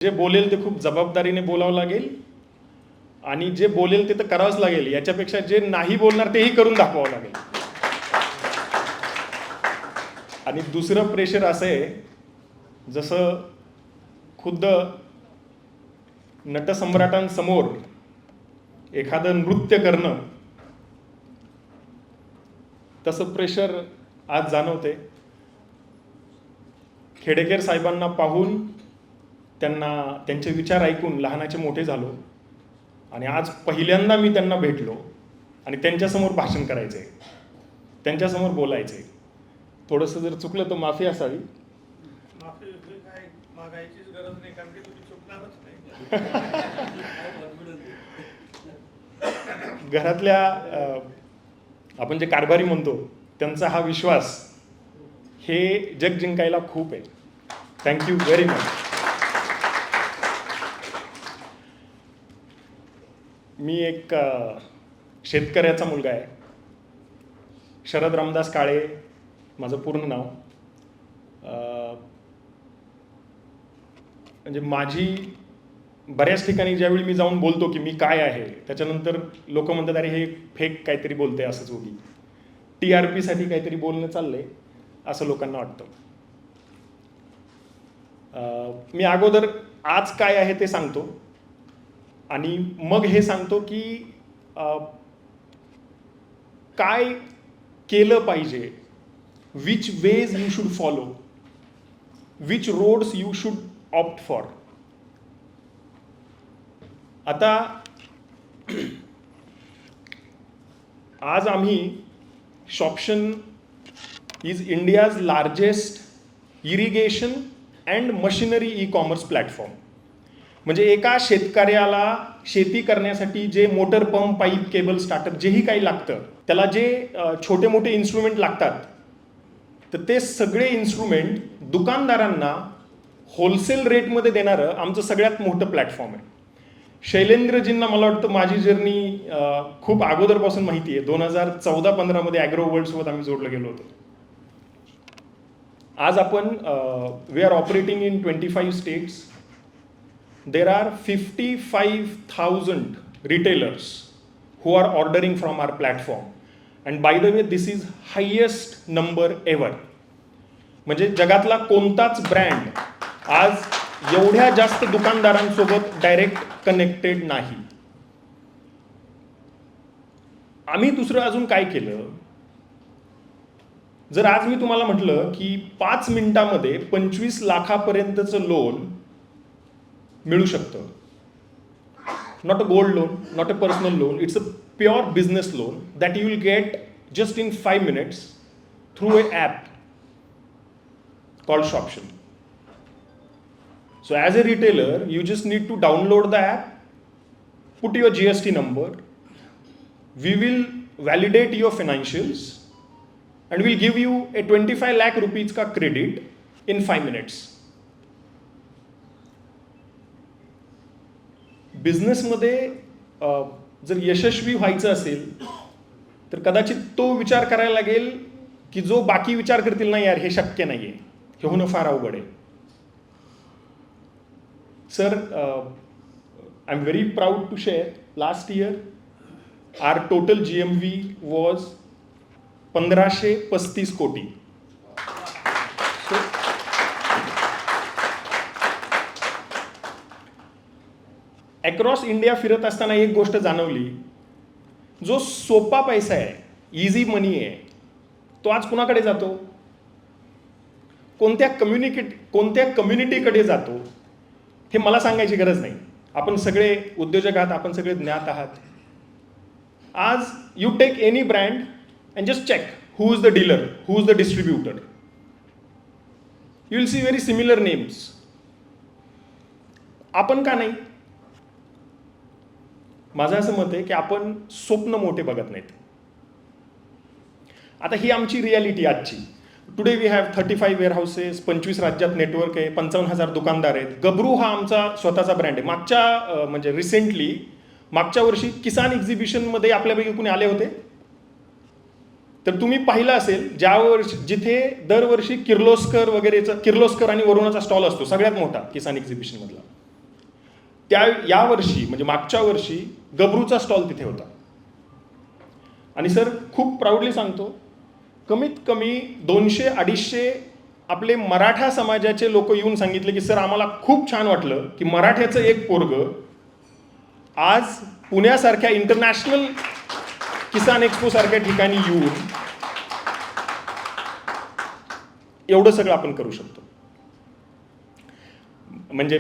जे बोलेल ते खूप जबाबदारीने बोलावं लागेल आणि जे बोलेल ते तर करावंच लागेल. याच्यापेक्षा जे नाही बोलणार तेही करून दाखवावं लागेल. आणि दुसरं प्रेशर असं आहे, जसं खुद्द नटसम्राटांसमोर एखादं नृत्य करणं, तसं प्रेशर आज जाणवते. खेडेकर साहेबांना पाहून, त्यांचे विचार ऐकून लहानाचे मोठे झालो आणि आज पहिल्यांदा मी त्यांना भेटलो आणि त्यांच्यासमोर भाषण करायचंय, त्यांच्यासमोर बोलायचंय. थोडंसं जर चुकलं तर माफी असावी. माफी काय मागायचीच गरज नाही, कारण की तुम्ही चुकणारच नाही. घरातल्या आपण जे कारभारी म्हणतो त्यांचा हा विश्वास हे जग जिंकायला खूप आहे. Thank you very much. मी एक शेतकऱ्याचा मुलगा आहे. शरद रामदास काळे माझं पूर्ण नाव. म्हणजे माझी बऱ्याच ठिकाणी ज्यावेळी मी जाऊन बोलतो की मी काय आहे, त्याच्यानंतर लोक म्हणतात अरे हे फेक काहीतरी बोलते, असंच उगी TRP साठी काहीतरी बोलणं चाललंय असं लोकांना वाटतं. मी अगोदर आज काय आहे ते सांगतो आणि मग हे सांगतो की काय केलं पाहिजे, which ways you should follow, which roads you should opt for. आता आज आम्ही शॉप्शन is India's largest irrigation and machinery e-commerce platform. म्हणजे एका शेतकऱ्याला शेती करण्यासाठी जे motor pump, pipe, cable, starter जेही काही लागतं, त्याला जे छोटे मोठे इन्स्ट्रुमेंट लागतात, तर ते सगळे इन्स्ट्रुमेंट दुकानदारांना होलसेल रेटमध्ये देणारं आमचं सगळ्यात मोठं प्लॅटफॉर्म आहे. शैलेंद्रजींना मला वाटतं माझी जर्नी खूप अगोदरपासून माहिती आहे. 2014-15 मध्ये ॲग्रो वर्ल्ड सोबत आम्ही जोडलं गेलो होतो. आज आपण we are operating in 25 states. There are 55,000 retailers who are ordering from our platform. And by the way, this is highest number ever. म्हणजे जगातला कोणताच ब्रँड आज एवढ्या जास्त दुकानदारांसोबत डायरेक्ट कनेक्टेड नाही. आम्ही दुसरं अजून काय केलं, जर आज मी तुम्हाला म्हटलं की 5 मिनिटामध्ये 25 लाखापर्यंतचं लोन मिळू शकतं. Not a gold loan, not a personal loan, it's a pure business loan that you will get just in 5 minutes through a app called Shoption. So as a retailer, you just need to download the app, put your GST number, we will validate your financials and we'll give you a 25 lakh rupees ka credit in 5 minutes. बिझनेसमध्ये जर यशस्वी व्हायचं असेल तर कदाचित तो विचार करायला लागेल की जो बाकी विचार करतील, नाही यार हे शक्य नाही आहे, हे होणं फार अवघड आहे. Sir, I am very proud to share, last year our total GMV was 1535 कोटी. अक्रॉस इंडिया फिरत असताना एक गोष्ट जाणवली, जो सोपा पैसा आहे, इझी मनी आहे, तो आज कुणाकडे जातो, कोणत्या कम्युनिटीकडे जातो हे मला सांगायची गरज नाही. आपण सगळे उद्योजक आहात, आपण सगळे ज्ञात आहात. आज you take any brand and just check who is the dealer, who is the distributor, you will see very similar names. आपण का नाही? माझं असं मत आहे की आपण स्वप्न मोठे बघत नाहीत. आता ही आमची रियालिटी आजची. टुडे वी हॅव 35 वेअरहाऊसेस, 25 राज्यात नेटवर्क आहे, 55,000 दुकानदार आहेत. गबरू हा आमचा स्वतःचा ब्रँड आहे. म्हणजे रिसेंटली मागच्या वर्षी किसान एक्झिबिशनमध्ये आपल्यापैकी कुणी आले होते तर तुम्ही पाहिलं असेल, जिथे दरवर्षी किर्लोस्कर आणि वरुणाचा स्टॉल असतो, सगळ्यात मोठा किसान एक्झिबिशनमधला. यावर्षी म्हणजे मागच्या वर्षी गबरूचा स्टॉल तिथे होता. आणि सर खूप प्राऊडली सांगतो, कमीत कमी 200-250 आपले मराठा समाजाचे लोक येऊन सांगितले की सर आम्हाला खूप छान वाटलं की मराठ्याचं एक पोरगं आज पुण्यासारख्या इंटरनॅशनल किसान एक्सपो सारख्या ठिकाणी येऊन एवढं सगळं आपण करू शकतो. म्हणजे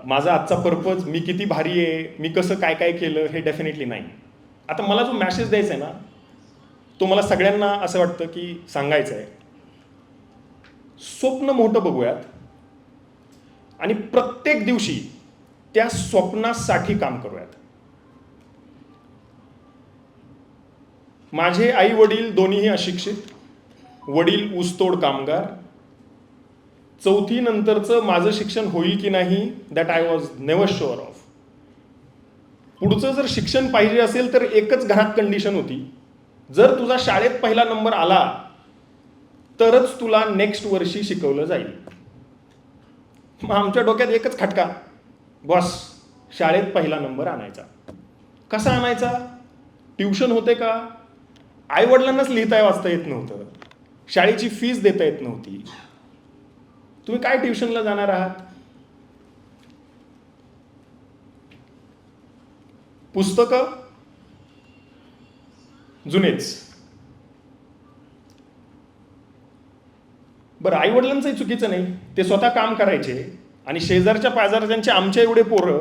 माझा आजचा पर्पज मी किती भारी आहे, मी कसं काय काय केलं हे डेफिनेटली नाही. आता मला जो मॅसेज द्यायचा आहे ना, तो मला सगळ्यांना असं वाटतं की सांगायचं आहे, स्वप्न मोठं बघूयात आणि प्रत्येक दिवशी त्या स्वप्नासाठी काम करूयात. माझे आई वडील दोन्हीही अशिक्षित, वडील ऊसतोड कामगार. 4थी नंतरचं माझं शिक्षण होईल की नाही that I was never sure of. पुढचं जर शिक्षण पाहिजे असेल तर एकच घरात कंडिशन होती, जर तुझा शाळेत पहिला नंबर आला तरच तुला नेक्स्ट वर्षी शिकवलं जाईल. मग आमच्या डोक्यात एकच खटका, बॉस शाळेत पहिला नंबर आणायचा. कसा आणायचा? ट्युशन होते का? आईवडिलांनाच लिहिता वाचता येत नव्हतं, शाळेची फीस देता येत नव्हती, तुम्ही काय ट्युशनला जाणार आहात? पुस्तकं जुनेच. बरं, आई वडिलांचंही चुकीचं नाही, ते स्वतः काम करायचे आणि शेजारच्या पाजारच्यांचे आमच्या एवढे पोरं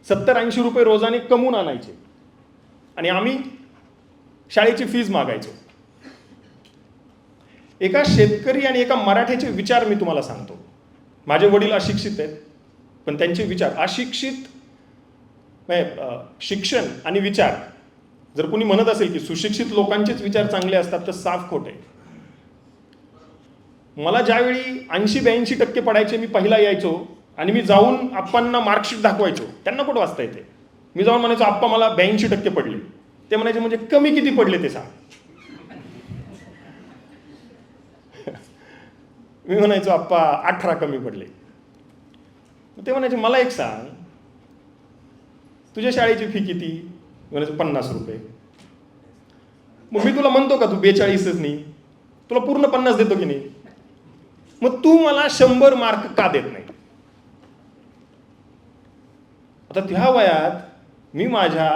70-80 रुपये रोजाने कमवून आणायचे आणि आम्ही शाळेची फीज मागायचो. एका शेतकरी आणि एका मराठ्याचे विचार मी तुम्हाला सांगतो. माझे वडील अशिक्षित आहेत, पण त्यांचे विचार अशिक्षित शिक्षण आणि विचार, जर कोणी म्हणत असेल की सुशिक्षित लोकांचेच विचार चांगले असतात तर साफ खोट आहे. मला ज्यावेळी 80-82% पडायचे, मी पहिला यायचो आणि मी जाऊन आप्पांना मार्कशीट दाखवायचो. त्यांना कुठं वाचता येते? मी जाऊन म्हणायचो आप्पा मला 82% पडले. ते म्हणायचे म्हणजे कमी किती पडले ते सांग. मी म्हणायचो आप्पा 18 कमी पडले. ते म्हणायचे मला एक सांग, तुझ्या शाळेची फी किती? म्हणायचं 50 रुपये. मग मी तुला म्हणतो का तू 42च नाही, तुला पूर्ण 50 देतो की नाही? मग तू मला 100 मार्क का देत नाही? आता त्या वयात मी माझ्या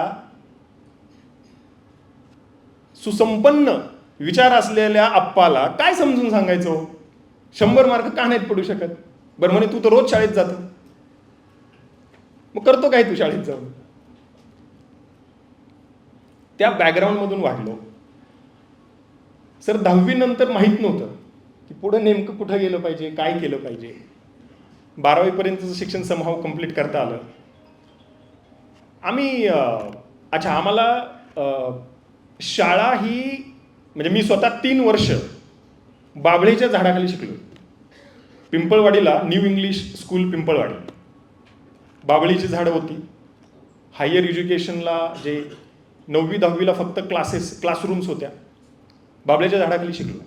सुसंपन्न विचार असलेल्या आप्पाला काय समजून सांगायचो? 100 मार्क का नाहीत पडू शकत? बरं म्हणे तू तर रोज शाळेत जातो, मग करतो काय तू शाळेत जाऊन? त्या बॅकग्राऊंडमधून वाढलो. सर 10वी नंतर माहीत नव्हतं की पुढे नेमकं कुठं गेलं पाहिजे, काय केलं पाहिजे. 12वी पर्यंतचं शिक्षण समहाव कंप्लीट करता आलं. आम्ही आम्हाला शाळा ही म्हणजे मी स्वतः 3 वर्ष बाभळीच्या झाडाखाली शिकलो. पिंपळवाडीला न्यू इंग्लिश स्कूल पिंपळवाडी, बाभळीची झाडं होती. हायर एज्युकेशनला जे 9वी-10वीला फक्त क्लासरूम्स होत्या. बाभळीच्या झाडाखाली शिकलो.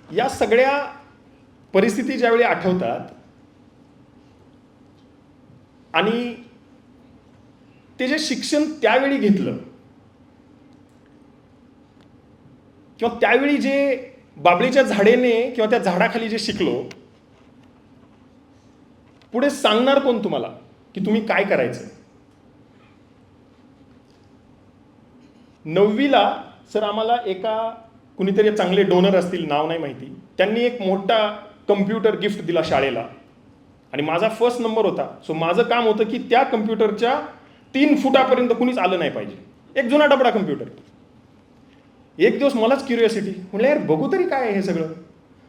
या सगळ्या परिस्थिती ज्यावेळी आठवतात आणि ते जे शिक्षण त्यावेळी घेतलं किंवा त्यावेळी जे बाभळीच्या झाडेने किंवा त्या झाडाखाली जे शिकलो, पुढे सांगणार कोण तुम्हाला की तुम्ही काय करायचं? 9वीला सर आम्हाला कुणीतरी चांगले डोनर असतील, नाव नाही माहिती, त्यांनी एक मोठा कम्प्युटर गिफ्ट दिला शाळेला आणि माझा फर्स्ट नंबर होता. सो माझं काम होतं की त्या कम्प्युटरच्या 3 फुटापर्यंत कुणीच आलं नाही पाहिजे. एक जुना डबडा कम्प्युटर. एक दिवस मलाच क्युरिओसिटी, म्हणलं यार बघू तरी काय आहे हे सगळं.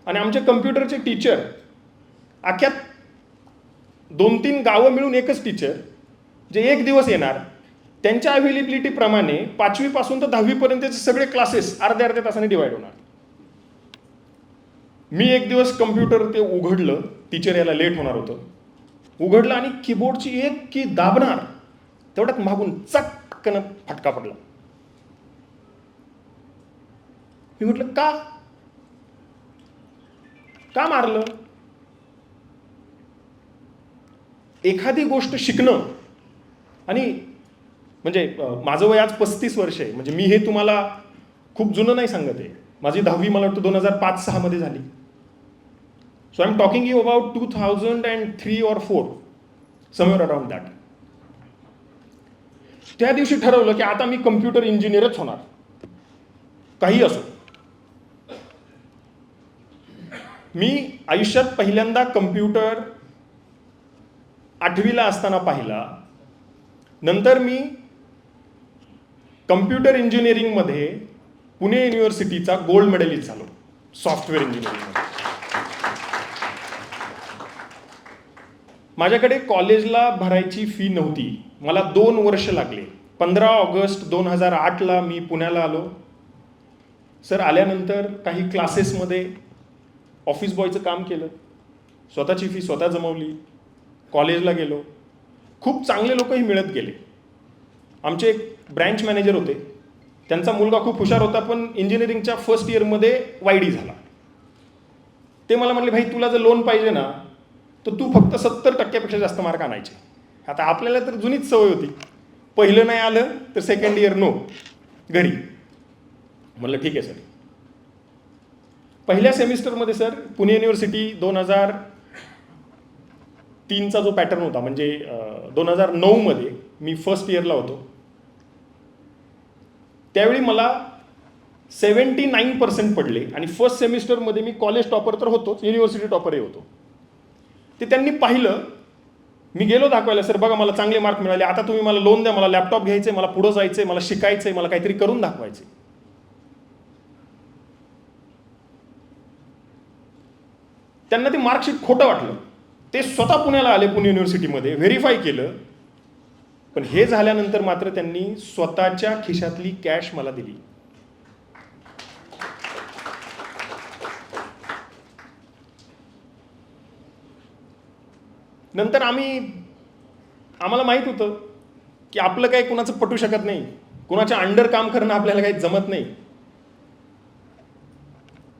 आणि आमचे कम्प्युटरचे टीचर, अख्ख्या 2-3 गावं मिळून एकच टीचर, जे एक दिवस येणार, त्यांच्या अवेलेबिलिटीप्रमाणे 5वी पासून तर 10वी पर्यंतचे सगळे क्लासेस अर्ध्या तासाने डिवाइड होणार. मी एक दिवस कम्प्युटर ते उघडलं, टीचर यायला लेट होणार होतं, उघडलं आणि कीबोर्डची एक की दाबणार, तेवढ्यात मागून चटकन फटका पडला. मी म्हटलं का मारलं? एखादी गोष्ट शिकणं आणि म्हणजे माझं वय आज 35 वर्ष आहे, म्हणजे मी हे तुम्हाला खूप जुनं नाही सांगत आहे. माझी 10वी मला वाटतं 2005-06 मध्ये झाली. So I am talking you about 2003 or 4, somewhere around that. त्या दिवशी ठरवलं की आता मी कम्प्युटर इंजिनियरच होणार, काही असो. मी आयुष्यात पहिल्यांदा कम्प्युटर 8वीला असताना पाहिला. नंतर मी कम्प्युटर इंजिनिअरिंगमध्ये पुणे युनिव्हर्सिटीचा गोल्ड मेडलिस्ट झालो सॉफ्टवेअर इंजिनिअरिंगमध्ये. माझ्याकडे कॉलेजला भरायची फी नव्हती. मला 2 वर्ष लागले. 15 ऑगस्ट 2008ला मी पुण्याला आलो. सर आल्यानंतर काही क्लासेसमध्ये ऑफिस बॉयचं काम केलं, स्वतःची फी स्वतः जमवली, कॉलेजला गेलो. खूप चांगले लोकही मिळत गेले. आमचे एक ब्रँच मॅनेजर होते, त्यांचा मुलगा खूप हुशार होता, पण इंजिनिअरिंगच्या फर्स्ट इयरमध्ये वायडी झाला. ते मला म्हणले, भाई तुला जर लोन पाहिजे ना तर तू फक्त 70% जास्त मार्क आणायचे. आता आपल्याला तर जुनीच सवय होती, पहिलं नाही आलं तर सेकंड इयर नो, घरी. म्हणलं ठीक आहे सर. पहिल्या सेमिस्टरमध्ये सर पुणे युनिव्हर्सिटी 2003चा जो पॅटर्न होता, म्हणजे 2009मध्ये मी फर्स्ट इयरला होतो. त्यावेळी मला 79% पडले आणि फर्स्ट सेमिस्टरमध्ये मी कॉलेज टॉपर तर होतोच, युनिव्हर्सिटी टॉपरही होतो. ते त्यांनी पाहिलं. मी गेलो दाखवायला, सर बघा मला चांगले मार्क मिळाले, आता तुम्ही मला लोन द्या, मला लॅपटॉप घ्यायचे, मला पुढं जायचंय, मला शिकायचंय, मला काहीतरी करून दाखवायचे. त्यांना ते मार्कशीट खोटं वाटलं. ते स्वतः पुण्याला आले, पुणे युनिव्हर्सिटीमध्ये व्हेरीफाय केलं. पण हे झाल्यानंतर मात्र त्यांनी स्वतःच्या खिशातली कॅश मला दिली. नंतर आम्हाला माहित होतं की आपलं काही कुणाचं पटू शकत नाही, कुणाच्या अंडर काम करणं आपल्याला काही जमत नाही.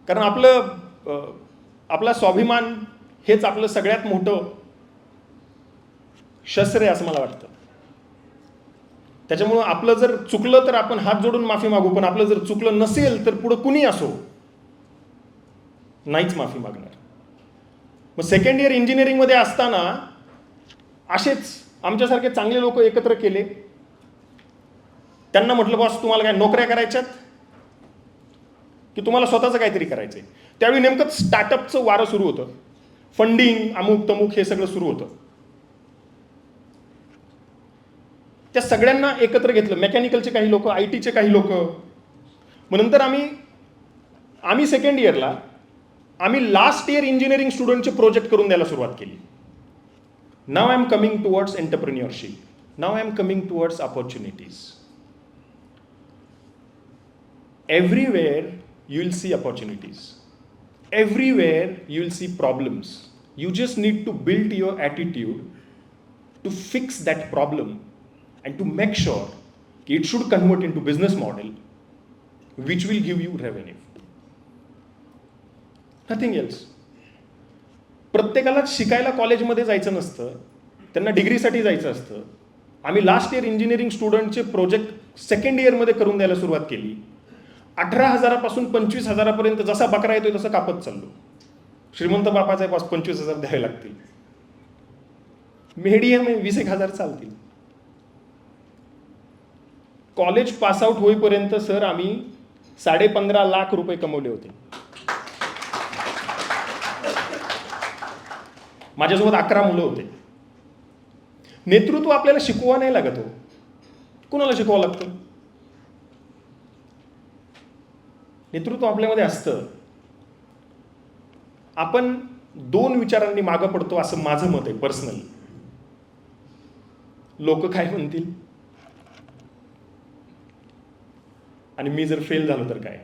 कारण आपला स्वाभिमान हेच आपलं सगळ्यात मोठं शस्त्र आहे असं मला वाटतं. त्याच्यामुळं आपलं जर चुकलं तर आपण हात जोडून माफी मागू, पण आपलं जर चुकलं नसेल तर पुढं कुणी असो नाहीच माफी मागणार. मग सेकंड इयर इंजिनिअरिंगमध्ये असताना असेच आमच्यासारखे चांगले लोक एकत्र केले. त्यांना म्हटलं बॉस तुम्हाला काय नोकऱ्या करायच्यात की तुम्हाला स्वतःचं काहीतरी करायचंय. त्यावेळी नेमकं स्टार्टअपचं वारं सुरू होतं, फंडिंग अमुक तमुक हे सगळं सुरू होतं. त्या सगळ्यांना एकत्र घेतलं, मेकॅनिकलचे काही लोक, IT चे काही लोक. मग नंतर आम्ही सेकंड इयरला आम्ही लास्ट इयर इंजिनिअरिंग स्टुडंटचे प्रोजेक्ट करून द्यायला सुरुवात केली. नाव I am coming towards entrepreneurship, नाव I am coming towards opportunities. Everywhere you will see opportunities. Everywhere you will see problems. You just need to build your attitude to fix that problem and to make sure it should convert into business model which will give you revenue. Nothing else. प्रत्येकाला शिकायला कॉलेजमध्ये जायचं नसतं, त्यांना डिग्रीसाठी जायचं असतं. आम्ही last year engineering स्टुडंटचे प्रोजेक्ट सेकंड इयरमध्ये करून द्यायला सुरुवात केली. 18,000 25,000 जसा बकरा येतोय तसं कापत चाललो. श्रीमंत बापाचा 25,000 द्यावे लागतील, मीडियम 20,000 चालतील. कॉलेज पासआउट होईपर्यंत सर आम्ही 15.5 लाख रुपये कमवले होते. माझ्यासोबत 11 मुलं होते. नेतृत्व आपल्याला शिकवा नाही लागत हो. कुणाला शिकवावं लागतं? नेतृत्व आपल्यामध्ये असतं. आपण 2 विचारांनी मागं पडतो असं माझं मत आहे पर्सनली. लोक काय म्हणतील आणि मी जर फेल झालो तर काय.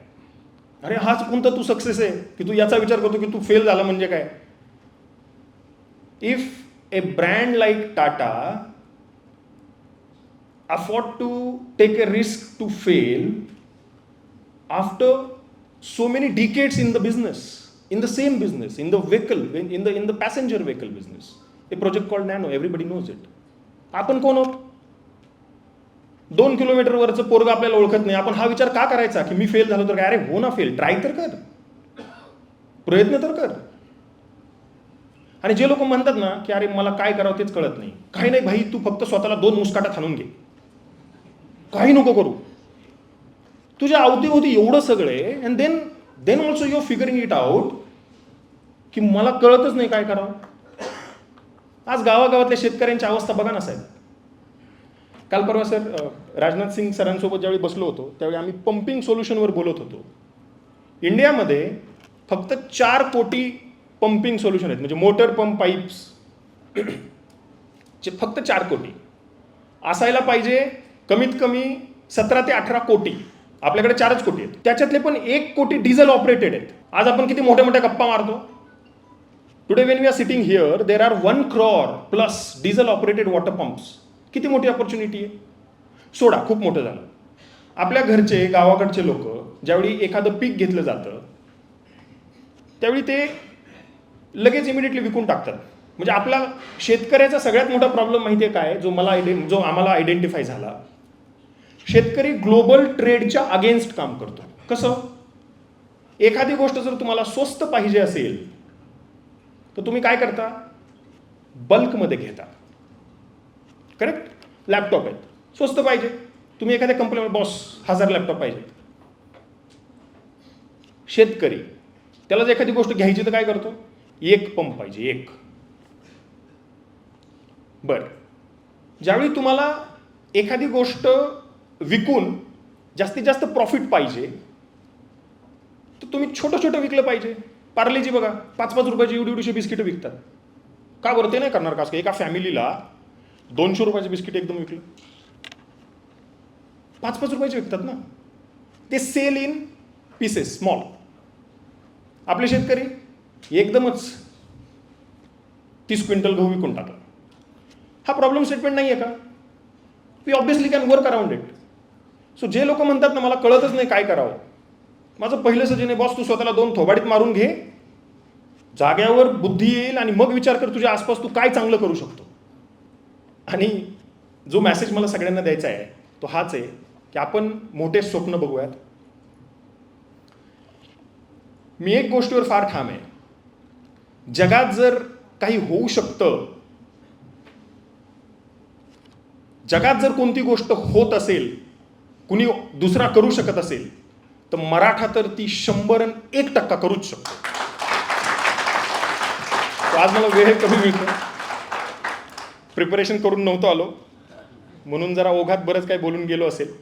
अरे हाच कोणता तू सक्सेस आहे की तू याचा विचार करतो की तू फेल झाला म्हणजे काय. If a brand like Tata afford to take a risk to fail after so many decades in the business, in the same business, in the vehicle, in the passenger vehicle business, a project called Nano, everybody knows it. आपण कोण आहोत? 2 किलोमीटरवरचं पोरग आपल्याला ओळखत नाही. आपण हा विचार का करायचा की मी फेल झालो तर काय? अरे हो ना, फेल, ट्राय तर कर, प्रयत्न तर कर. आणि जे लोक म्हणतात ना की अरे मला काय करावं तेच कळत नाही, काही नाही भाई, तू फक्त स्वतःला 2 मुस्काटा हाणून घे, काही नको करू. तुझ्या अवतीभोवती एवढं सगळे, and then also you are figuring it out की मला कळतच नाही काय करावं. आज गावागावातल्या शेतकऱ्यांची अवस्था बघा ना साहेब. काल परवा सर राजनाथ सिंग सरांसोबत ज्यावेळी बसलो होतो त्यावेळी आम्ही पंपिंग सोल्युशनवर बोलत होतो. इंडियामध्ये फक्त 4 कोटी पंपिंग सोल्युशन आहेत, म्हणजे मोटर पंप पाईप्स चे फक्त 4 कोटी. असायला पाहिजे कमीत कमी 17 ते 18 कोटी. आपल्याकडे 4च कोटी आहेत. त्याच्यातले पण 1 कोटी डिझेल ऑपरेटेड आहेत. आज आपण किती मोठ्या मोठ्या गप्पा मारतो. Today when we are sitting here there are 1 crore plus diesel operated water pumps. किती मोठी ऑपॉर्च्युनिटी आहे. सोडा, खूप मोठं झालं. आपल्या घरचे गावाकडचे लोक ज्यावेळी एखादं पीक घेतलं जातं त्यावेळी ते लगेच इमिडिएटली विकून टाकतात. म्हणजे आपला शेतकऱ्याचा सगळ्यात मोठा प्रॉब्लेम माहिती आहे काय, जो आम्हाला आयडेंटिफाय झाला. शेतकरी ग्लोबल ट्रेडच्या अगेन्स्ट काम करतो. कसं? एखादी गोष्ट जर तुम्हाला स्वस्त पाहिजे असेल तर तुम्ही काय करता? बल्कमध्ये घेता. करेक्ट? लॅपटॉप आहेत, स्वस्त पाहिजे, तुम्ही एखाद्या कंपनीवर बॉस 1000 लॅपटॉप पाहिजे. शेतकरी त्याला जर एखादी गोष्ट घ्यायची तर काय करतो? 1 पंप पाहिजे, 1. बरं, ज्यावेळी तुम्हाला एखादी गोष्ट विकून जास्तीत जास्त प्रॉफिट पाहिजे तर तुम्ही छोटं छोटं विकलं पाहिजे. पार्लेजी बघा, 5-5 रुपयाची एवढी बिस्किटं विकतात. का बरं? ते नाही करणार का? एका फॅमिलीला 200 रुपयाचे बिस्किट एकदम विकलं, 5-5 रुपयाचे विकतात ना. ते सेल इन पीसेस, स्मॉल. आपले शेतकरी एकदमच 30 क्विंटल गहू विकून टाकला. हा प्रॉब्लेम स्टेटमेंट नाही आहे का? We obviously can work around it. So जे लोक म्हणतात ना मला कळतच नाही काय करावं, माझं पहिलं सजेशन आहे, बॉस तू स्वतःला 2 थोबाडीत मारून घे, जाग्यावर बुद्धी येईल आणि मग विचार कर तुझ्या आसपास तू काय चांगलं करू शकतो. आणि जो मेसेज मला सगळ्यांना द्यायचा आहे तो हाच आहे की आपण मोठे स्वप्न बघूयात. मी एक गोष्टीवर फार ठाम आहे, जगात जर काही होऊ शकतं, जगात जर कोणती गोष्ट होत असेल, कुणी दुसरा करू शकत असेल तर मराठा तर ती 101% करूच शकतो. आज मला वेळ कमी मिळतो, प्रिपरेशन करून नव्हतो आलो म्हणून जरा ओघात बरंच काही बोलून गेलो असेल.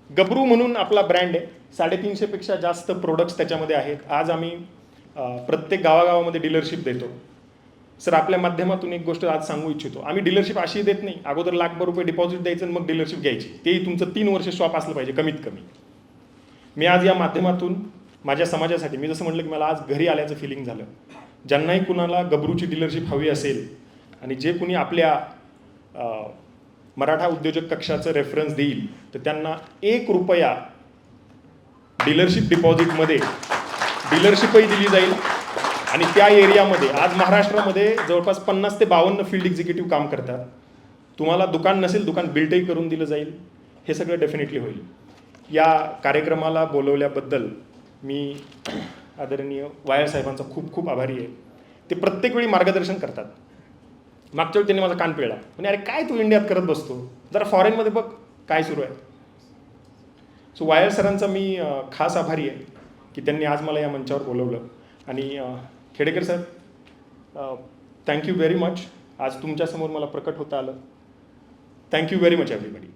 गबरू म्हणून आपला ब्रँड आहे, 350 पेक्षा जास्त प्रोडक्ट्स त्याच्यामध्ये आहेत. आज आम्ही प्रत्येक गावागावामध्ये डीलरशिप देतो. सर आपल्या माध्यमातून एक गोष्ट आज सांगू इच्छितो, आम्ही डीलरशिप अशी देत नाही अगोदर ₹1,00,000 रुपये डिपॉझिट द्यायचं आणि मग डीलरशिप घ्यायची. तेही तुमचं 3 वर्ष शॉप असलं पाहिजे कमीत कमी. मी आज या माध्यमातून माझ्या समाजासाठी, मी जसं म्हटलं की मला आज घरी आल्याचं फिलिंग झालं, ज्यांनाही कुणाला गबरूची डीलरशिप हवी असेल आणि जे कुणी आपल्या मराठा उद्योजक कक्षाचं रेफरन्स देईल तर त्यांना ₹1 डीलरशिप डिपॉझिटमध्ये डीलरशिपही दिली जाईल. आणि त्या एरियामध्ये आज महाराष्ट्रामध्ये जवळपास 50 ते 52 फील्ड एक्झिक्युटिव्ह काम करतात. तुम्हाला दुकान नसेल, दुकान बिल्डही करून दिलं जाईल. हे सगळं डेफिनेटली होईल. या कार्यक्रमाला बोलवल्याबद्दल मी आदरणीय वायर साहेबांचा खूप खूप आभारी आहे. ते प्रत्येक वेळी मार्गदर्शन करतात. मागच्या वेळी त्यांनी माझा कान पिळला, म्हणजे अरे काय तू इंडियात करत बसतो, जरा फॉरेनमध्ये बघ काय सुरू आहे. सो वायर सरांचा मी खास आभारी आहे की त्यांनी आज मला या मंचावर बोलवलं. आणि Khedekar sir, thank you very much. आज तुमच्यासमोर मला प्रकट होता आलं. Thank you very much everybody.